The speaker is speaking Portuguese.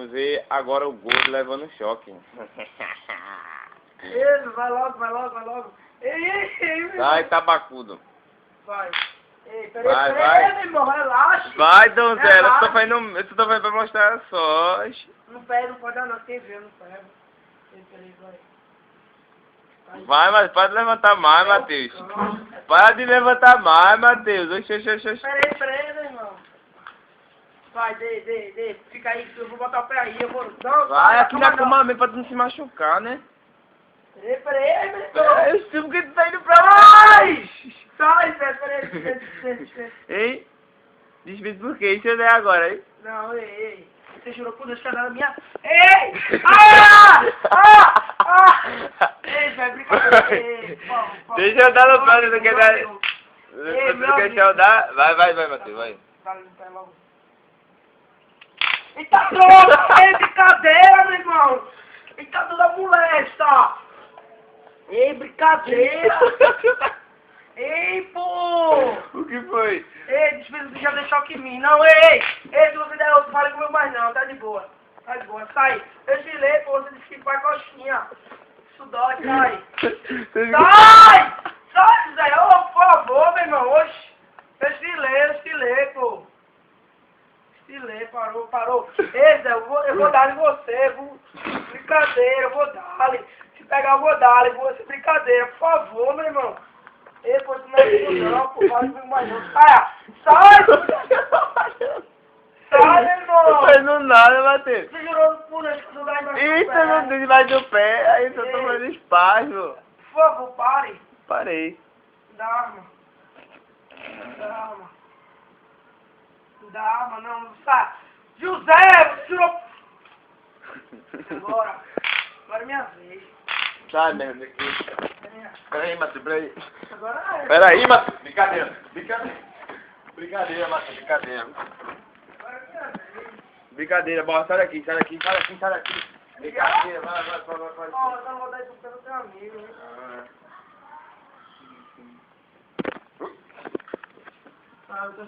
Vamos ver agora o Gordo levando um choque. Ele, vai logo, vai logo, vai logo. Ei, meu Sai, irmão. tabacudo. Vai. Ei, Vai, peraí, meu irmão, relaxa. Vai, donzela. Eu Relaxa. tô fazendo pra mostrar só. Não pega, não pode dar não, quem vê, não pega. Peraí, vai. Vai, mas pode levantar mais, Matheus. Para de levantar mais, Matheus. Oxi, oxi, oxi, oxi. Peraí, meu irmão. Vai, dê. Fica aí, eu vou botar o pé aí, eu vou... Não, Vai aqui na calma, cama mesmo pra tu não se machucar, né? Peraí, meu irmão. É, eu sei porque tu tá indo pra lá. Sai, peraí. Hein? Desvide por quê? Isso é agora, hein? Não, ei. Você jurou por Deus que era minha... Ei! Ah! Ei, vai brincar. Ei, Deixa eu dar no plano, não quer dar... Ei, Você meu quer amigo. dar? Vai, Matheus, vai. Vai, logo. Eita, droga! Ei, brincadeira, meu irmão! Eita, toda molesta! Ei, brincadeira! Ei, pô! O que foi? Ei, despesa já deixou aqui em mim. Não, ei! Se você der outro, fale comigo mais não, tá de boa. Tá de boa, sai. Eu te leio, pô, você disse que vai coxinha. Isso dói, sai. Sai, Zé, ô, por favor, meu irmão, oxe. Eu te leio, pô. Estilei, parou. Ei, Zé, eu vou dar em você, viu? Brincadeira, eu vou dar. Se pegar, eu vou dar. Você brincadeira, por favor, meu irmão. Ei, pô, tu não é comigo não, pô, fala comigo mais não. Sai, meu irmão. Não fazendo nada, Matheus. Você jurou por Deus que tu dá embaixo do Eita, pé. não tem debaixo do pé. Aí só tô fazendo espaço. Por favor, pare. Parei. Dá arma. Não, sai. José, você jurou... Agora é minha vez. Sai mesmo aqui. Peraí, Matheus, peraí. Agora é. Peraí, Matheus. Brincadeira, Matheus, brincadeira. Agora é minha vez. Brincadeira, bora, sai daqui. Brincadeira, vai. Ó, eu não vou dar isso pro teu amigo, hein? Ah.